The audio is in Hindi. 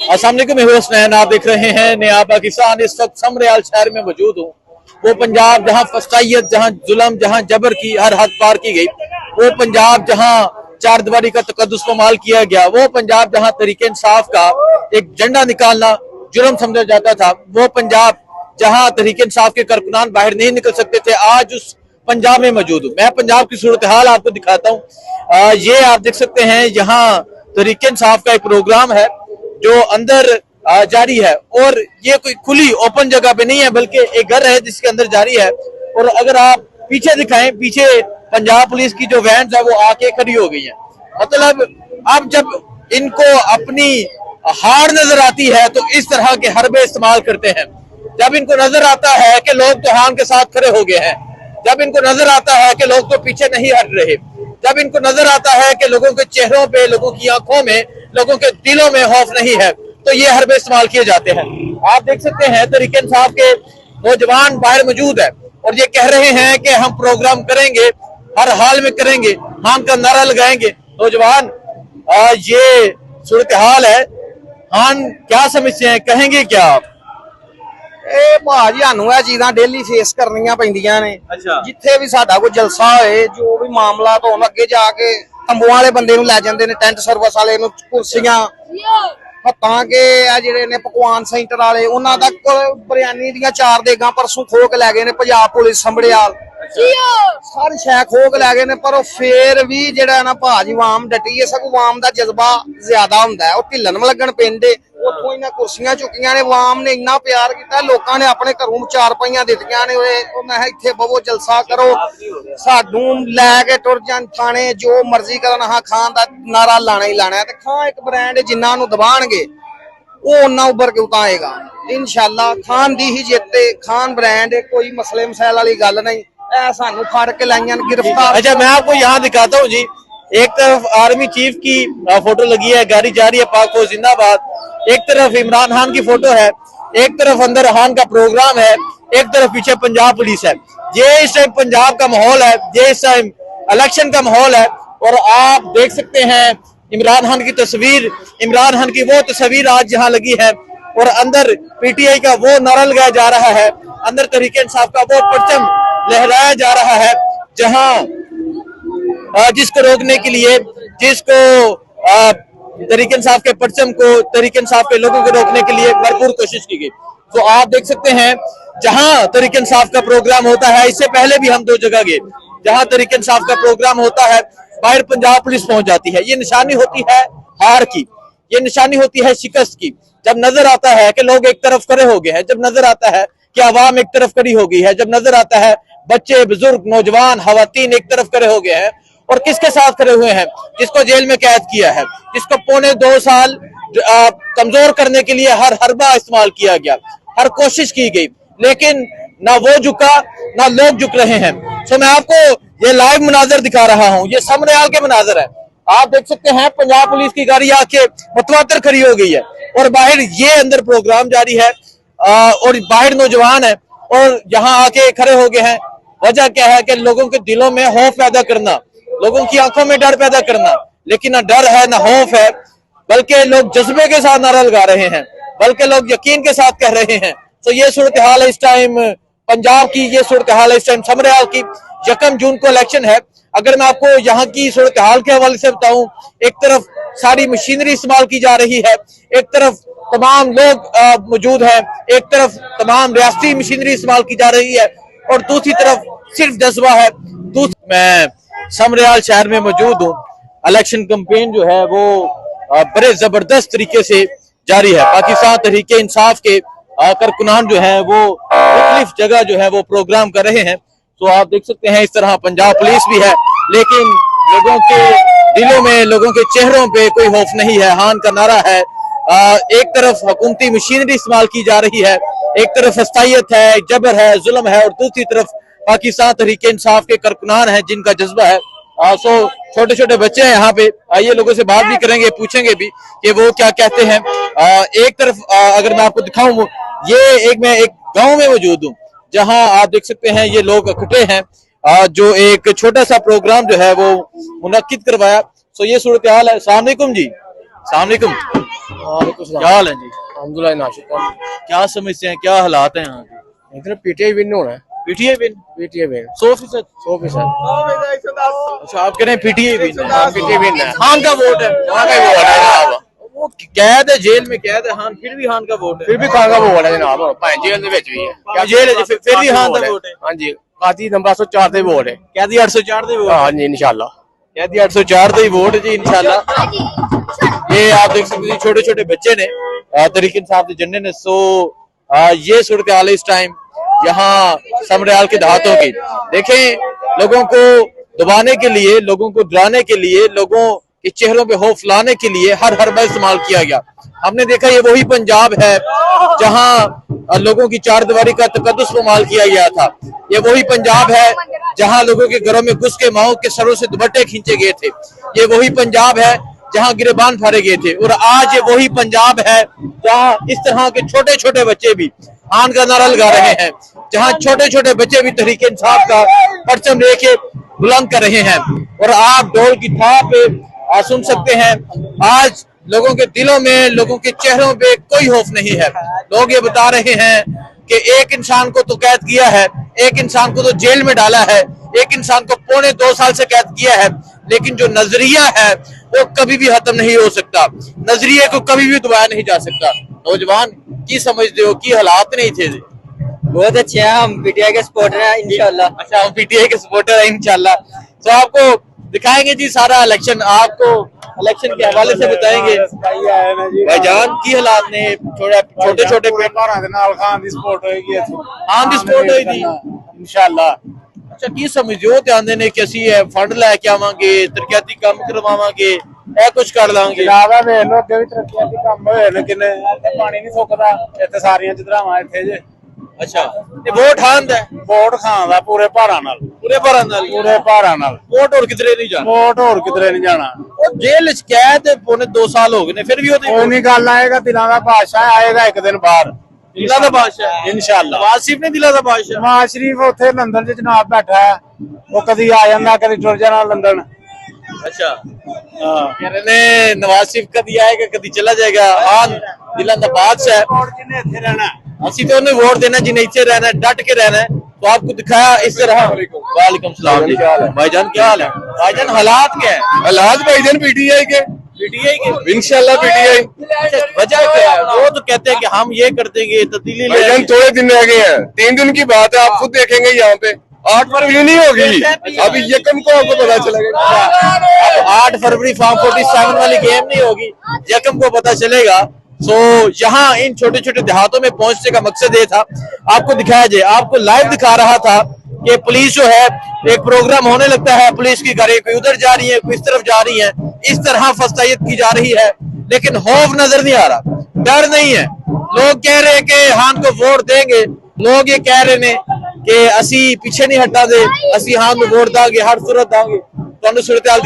अस्सलाम वालेकुम, मैं हुसनैन, आप देख रहे हैं नया पाकिस्तान। इस वक्त समरियाल शहर में मौजूद हूँ। वो पंजाब जहाँ फसाइयत, जहाँ जुल्म, जहाँ जबर की हर हद पार की गई, वो पंजाब जहाँ चार दीवारी का तकद्दुस पामाल किया गया, वो पंजाब जहाँ तरीके इंसाफ का एक झंडा निकालना जुर्म समझा जाता था, वो पंजाब जहाँ तरीके इंसाफ के कारकुनान बाहर नहीं निकल सकते थे, आज उस पंजाब में मौजूद हूँ। मैं पंजाब की सूरत हाल आपको दिखाता हूँ। ये आप देख सकते हैं, यहाँ तरीके इंसाफ का एक प्रोग्राम है जो अंदर जारी है, और ये कोई खुली ओपन जगह पे नहीं है, बल्कि एक घर है जिसके अंदर जारी है। और अगर आप पीछे दिखाएं, पीछे पंजाब पुलिस की जो वैन है वो आके खड़ी हो गई है। मतलब अब जब इनको अपनी हार नजर आती है तो इस तरह के हरबे इस्तेमाल करते हैं। जब इनको नजर आता है कि लोग तो हान के साथ खड़े हो गए हैं, जब इनको नजर आता है कि लोग तो पीछे नहीं हट रहे, जब इनको नजर आता है कि लोगों के चेहरों पे, लोगों की आंखों में, लोगों के दिलों में खौफ नहीं है, तो ये हरबे इस्तेमाल किए जाते हैं। आप देख सकते हैं तरीके इंसाफ के नौजवान बाहर मौजूद है और ये कह रहे हैं कि हम प्रोग्राम करेंगे, हर हाल में करेंगे, हान का नारा लगाएंगे। नौजवान, ये सूरत हाल है, हान क्या समझते हैं, कहेंगे क्या आप? भाजी सानू ਇਹ ਚੀਜ਼ਾਂ ਡੇਲੀ ਫੇਸ ਕਰਨੀਆਂ ਪੈਂਦੀਆਂ ਨੇ। ਜਿੱਥੇ ਵੀ ਸਾਡਾ ਕੋਈ ਜਲਸਾ ਹੋਏ, ਜੋ ਵੀ ਮਾਮਲਾ ਤੋਂ ਅੱਗੇ ਜਾ ਕੇ ਤੰਬੂਆਂ ਵਾਲੇ ਬੰਦੇ ਨੂੰ ਲੈ ਜਾਂਦੇ ਨੇ, ਟੈਂਟ ਸਰਵਿਸ ਵਾਲੇ ਨੂੰ ਕੁਰਸੀਆਂ ਹੱਤਾਂ ਕੇ ਆ ਜਿਹੜੇ ਨੇ ਪਕਵਾਨ ਸੈਂਟਰ ਵਾਲੇ, ਉਹਨਾਂ ਦਾ ਬਿਰਿਆਨੀ ਦੀਆਂ 4 ਦੇਗਾਂ ਪਰਸੋਂ ਖੋਹ ਕੇ ਲੈ ਗਏ ਨੇ ਪੰਜਾਬ ਪੁਲਿਸ ਸੰਭੜਿਆਲ। ਸਾਰੀ ਸ਼ੈ ਖੋਹ ਕੇ ਲੈ ਗਏ ਨੇ, ਪਰ ਉਹ ਫੇਰ ਵੀ ਜਿਹੜਾ ਨਾ ਭਾਜੀ ਆਵਾਮ ਡਟੀ ਹੈ। ਸਗੋਂ ਆਵਾਮ ਦਾ ਜਜ਼ਬਾ ਜ਼ਿਆਦਾ ਹੁੰਦਾ ਹੈ, ਉਹ ਢਿੱਲਣ ਲੱਗਣ ਪੈਂਦੇ। ਉੱਥੋਂ ਇਹਨਾਂ ਕੁਰਸੀਆਂ ਚੁੱਕੀਆਂ ਨੇ, ਆਵਾਮ ਨੇ ਇੰਨਾ ਪਿਆਰ ਕੀਤਾ, ਲੋਕਾਂ ਨੇ ਆਪਣੇ ਘਰੋਂ 4 ਪਈਆਂ ਦਿੱਤੀਆਂ ਨੇ। ਉਹ ਮੈਂ ਇੱਥੇ ਬਵੋ, ਜਲਸਾ ਕਰੋ, ਸਾਨੂੰ ਲੈ ਕੇ ਟੁਰ ਜਾਣ ਥਾਣੇ, ਜੋ ਮਰਜ਼ੀ ਕਰਨ, ਹਾਂ ਖਾਨ ਦਾ ਨਾਰਾ ਲਾਣਾ ਹੀ ਲਾਣਾ। ਤੇ ਖਾਂ ਇੱਕ ਬ੍ਰਾਂਡ ਜਿੰਨਾ ਨੂੰ ਦਬਾਣਗੇ ਉਹ ਉਹਨਾਂ ਉੱਭਰ ਕੇ ਉਤਾਏਗਾ इंशाल्लाह। खान दी ही जिते, खान ब्रांड है, कोई मसले मसैल वाली गल नहीं। सानू फड़ के लाइयां गिरफ्तार। अच्छा, मैं आपको यहाँ दिखाता हूँ जी, एक तरफ आर्मी चीफ की फोटो लगी है, गाड़ी जा रही है, पाक फौज जिंदाबाद। एक तरफ इमरान खान की फोटो है, एक तरफ अंदर खान का प्रोग्राम है, एक तरफ पीछे पंजाब पुलिस है। ये इस टाइम पंजाब का माहौल है, ये इस टाइम इलेक्शन का माहौल है। और आप देख सकते हैं इमरान खान की तस्वीर, इमरान खान की वो तस्वीर आज यहाँ लगी है, और अंदर पीटीआई का वो नारा लगाया जा रहा है, अंदर तरीके इंसाफ का वो परचम लहराया जा रहा है, जहां जिसको रोकने के लिए, जिसको तरीके इंसाफ के परचम को, तरीके इंसाफ के लोगों को रोकने के लिए भरपूर कोशिश की गई। तो आप देख सकते हैं जहां तरीके इंसाफ का प्रोग्राम होता है, इससे पहले भी हम 2 जगह गए, जहां तरीके इंसाफ का प्रोग्राम होता है बाहर पंजाब पुलिस पहुंच जाती है। ये निशानी होती है हार की, ये निशानी होती है शिकस्त की। जब नजर आता है कि लोग एक तरफ खड़े हो गए हैं, जब नजर आता है कि आवाम एक तरफ खड़ी हो गई है, जब नजर आता है बच्चे, बुजुर्ग, नौजवान, खवातीन एक तरफ खड़े हो गए हैं, और किसके साथ खड़े हुए हैं? जिसको जेल में कैद किया है, जिसको पौने 2 साल कमजोर करने के लिए हर हरबा इस्तेमाल किया गया, हर कोशिश की गई, लेकिन ना वो झुका, ना लोग झुक रहे हैं। सो मैं आपको ये लाइव मनाजर दिखा रहा हूँ, ये समरियाल के मनाजर है। आप देख सकते हैं पंजाब पुलिस की गाड़ी आके मुतवातर खड़ी हो गई है, और बाहर ये अंदर प्रोग्राम जारी है, और बाहर नौजवान है और यहाँ आके खड़े हो गए हैं। वजह क्या है कि लोगों के दिलों में खौफ पैदा करना, लोगों की आंखों में डर पैदा करना। लेकिन ना डर है, ना खौफ है, बल्कि लोग जज्बे के साथ नारा लगा रहे हैं, बल्कि लोग यकीन के साथ कह रहे हैं। तो ये सूरत हाल है इस टाइम पंजाब की, ये सूरत हाल है इस टाइम समरियाल की। 1 जून को इलेक्शन है। अगर मैं आपको यहाँ की सूरत हाल के हवाले से बताऊं, एक तरफ सारी मशीनरी इस्तेमाल की जा रही है, एक तरफ तमाम लोग मौजूद हैं, एक तरफ तमाम रियासती मशीनरी इस्तेमाल की जा रही है, और दूसरी तरफ सिर्फ जज्बा है। मैं समरियाल शहर में मौजूद हूँ। इलेक्शन कैंपेन जो है वो बड़े जबरदस्त तरीके से जारी है। पाकिस्तान तहरीके इंसाफ के कारकुनान जो है वो मुख्तलिफ जगह जो है वो प्रोग्राम कर रहे हैं। तो आप देख सकते हैं इस तरह पंजाब पुलिस भी है, लेकिन लोगों के दिलों में, लोगों के चेहरों पे कोई खौफ नहीं है। हान का नारा है। एक तरफ हुकूमती मशीनरी इस्तेमाल की जा रही है, एक तरफ फसाइयत है, जबर है, जुल्म है, और दूसरी तरफ पाकिस्तान तहरीके इंसाफ के कारकुनान है जिनका जज्बा है। सो छोटे छोटे बच्चे हैं यहाँ पे, आइए लोगों से बात भी करेंगे, पूछेंगे भी कि वो क्या कहते हैं। एक तरफ अगर मैं आपको दिखाऊं, मैं एक गांव में मौजूद हूँ, जहां आप देख सकते हैं ये लोग इकट्ठे हैं, जो एक छोटा सा प्रोग्राम जो है वो मुनक्किद करवाया। सो ये सूरत हाल है। अस्सलाम वालेकुम जी। अस्सलाम वालेकुम। क्या हाल है जी? अलहमदुलिल्लाह नाशिक क्या समझते हैं, क्या हालात हैं यहाँ के? इधर पीटीआई विन होना है। PTI win? PTI win 100%? 100%। अच्छा, आप कह रहे हैं पीटीआई विन? पीटीआई विन है। खान का वोट है? खान का ही वोट है जनाब। वो कैद है, जेल में कैद है खान, फिर भी खान का वोट है? फिर भी खान का वोट है जनाब, भाई जेल दे विच भी है। क्या जेल है फिर भी खान का वोट है? हां जी, काती नंबर 804 ते वोट है। कैदी 804 दे वोट? हां जी इंशाल्लाह। कैदी 804 दे वोट है जी इंशाल्लाह। ये आप देख सकते हैं छोटे छोटे बच्चे ने तहरीक इंसाफ के झंडे ने। सो ये सूरत हाल है इस टाइम यहाँ समरयाल के देहातों की। देखें, लोगों को दबाने के लिए, लोगों को डराने के लिए, लोगों के चेहरों पे खौफ लाने के लिए हर हरबा इस्तेमाल किया गया। हमने देखा ये वही पंजाब है जहां लोगों की चारदीवारी का तकद्दुस पामाल किया गया था। ये वही पंजाब है जहां लोगों के घरों में घुस के माओ के सरों से दुपट्टे खींचे गए थे। ये वही पंजाब है जहां गिरबान फाड़े गए थे। और आज ये वही पंजाब है जहां इस तरह के छोटे छोटे बच्चे भी खान का नारा लगा रहे हैं, जहां छोटे छोटे बच्चे भी तहरीक इंसाफ का परचम लेके बुलंद कर रहे हैं। और आप ढोल की थाप पे सुन सकते हैं, आज लोगों के दिलों में, लोगों के चेहरों पे कोई खौफ नहीं है। लोग ये बता रहे हैं कि एक इंसान को तो कैद किया है, एक इंसान को तो जेल में डाला है, एक इंसान को 2.25 साल से कैद किया है, लेकिन जो नजरिया है वो कभी भी खत्म नहीं हो सकता। नजरिए को कभी भी दबाया नहीं जा सकता। नौजवान की समझते हो की हालात नहीं थे? बहुत अच्छे हैं, हम पीटीआई के सपोर्टर हैं इंशाल्लाह। अच्छा, हम पीटीआई के सपोर्टर हैं इंशाल्लाह। तो आपको दिखाएंगे जी सारा इलेक्शन, आपको इलेक्शन के हवाले से बताएंगे। भाईजान की हालात ने छोटे छोटे खान दी सपोर्ट होएगी, खान दी सपोर्ट होएगी इंशाल्लाह। अच्छा, की समझो ध्यान देने कि ਅਸੀਂ फंड लेके आवांगे, तरक्याती काम करवावांगे, ਇਹ ਕੁਝ ਕਰ ਲਾਂਗੇ? ਜਨਾਬ ਆ ਵੇਖ ਲੋ ਅੱਗੇ ਵੀ ਤਰੱਕੀਆਤੀ ਕੰਮ ਹੋਏ ਨੇ ਕਿੰਨੇ, ਇੱਥੇ ਪਾਣੀ ਨਹੀਂ ਸੁੱਕਦਾ, ਇੱਥੇ ਸਾਰੀਆਂ ਚਦਰਾਵਾਂ ਇੱਥੇ ਜੇ। ਅੱਛਾ, ਤੇ ਵੋਟ ਖਾਨ ਦਾ? ਵੋਟ ਖਾਨ ਦਾ ਪੂਰੇ ਭਾਰਾਂ ਨਾਲ, ਪੂਰੇ ਭਾਰਾਂ ਨਾਲ? ਪੂਰੇ ਭਾਰਾਂ ਨਾਲ। ਵੋਟ ਹੋਰ ਕਿਧਰੇ ਨਹੀਂ ਜਾਣਾ? ਵੋਟ ਹੋਰ ਕਿਧਰੇ ਨਹੀਂ ਜਾਣਾ। ਉਹ ਜੇਲ੍ਹ ਚ ਕੈਦ 2 ਸਾਲ ਹੋ ਗਏ ਨੇ, ਫਿਰ ਵੀ ਉਹਦੀ ਕੋਈ ਨਹੀਂ ਗੱਲ ਆਏਗਾ, ਦਿਲਾਂ ਦਾ ਬਾਦਸ਼ਾਹ ਆਏਗਾ ਇੱਕ ਦਿਨ ਬਾਹਰ ਦਿਲਾਂ ਦਾ ਬਾਦਸ਼ਾਹ इंशाल्लाह। नवाज शरीफ ने दिला दा बादशाह? ਨਵਾਜ਼ ਸ਼ਰੀਫ ਉੱਥੇ ਲੰਡਨ 'ਚ ਜਨਾਬ ਬੈਠਾ ਹੈ, ਉਹ ਕਦੀ ਆ ਜਾਂਦਾ ਕਦੀ ਟੁਰ ਜਾਣਾ ਲੰਡਨ। अच्छा, कह रहे ने नवाज शरीफ कभी आएगा कभी चला जाएगा। आन दिलां दा बादशाह ਵੋਟ ਕਿੰਨੇ ਇੱਥੇ ਰਹਿਣਾ? ਅਸੀਂ तो उन्हें वोट देना जिन्हें इच्छे रहना है, डट के रहना है। तो आपको दिखाया इस तरह। वालेकुम सलाम जी। भाईजान क्या हाल है? भाईजान हालात क्या है? हालात भाईजान पीटीआई के, पीटीआई के इंशाल्लाह पीटीआई। अच्छा, वजह क्या है? वो तो कहते हैं कि हम ये कर देंगे, तब्दीली ले भाईजान आएंगे। थोड़े दिन रह गए हैं, 3 दिन की बात है, आप खुद देखेंगे यहाँ पे 8 फरवरी नहीं होगी, अभी यकम को आपको पता चलेगा। अब 8 फरवरी फॉर्म 47 वाली गेम नहीं होगी, यकम को पता चलेगा। सो यहाँ इन छोटे छोटे देहातों में पहुंचने का मकसद ये था, आपको दिखाया जाए, आपको लाइव दिखा रहा था कि पुलिस जो है, एक प्रोग्राम होने लगता है, पुलिस की गाड़ी कोई उधर जा रही है, कोई इस तरफ जा रही है, इस तरह फस्तायत की जा रही है, लेकिन खौफ नजर नहीं आ रहा, डर नहीं है। लोग कह रहे हैं कि हान को वोट देंगे, लोग ये कह रहे हैं कि असी पीछे नहीं हटा दे, असी हान को वोट देंगे, हर सूरत देंगे। तो सूरत हाल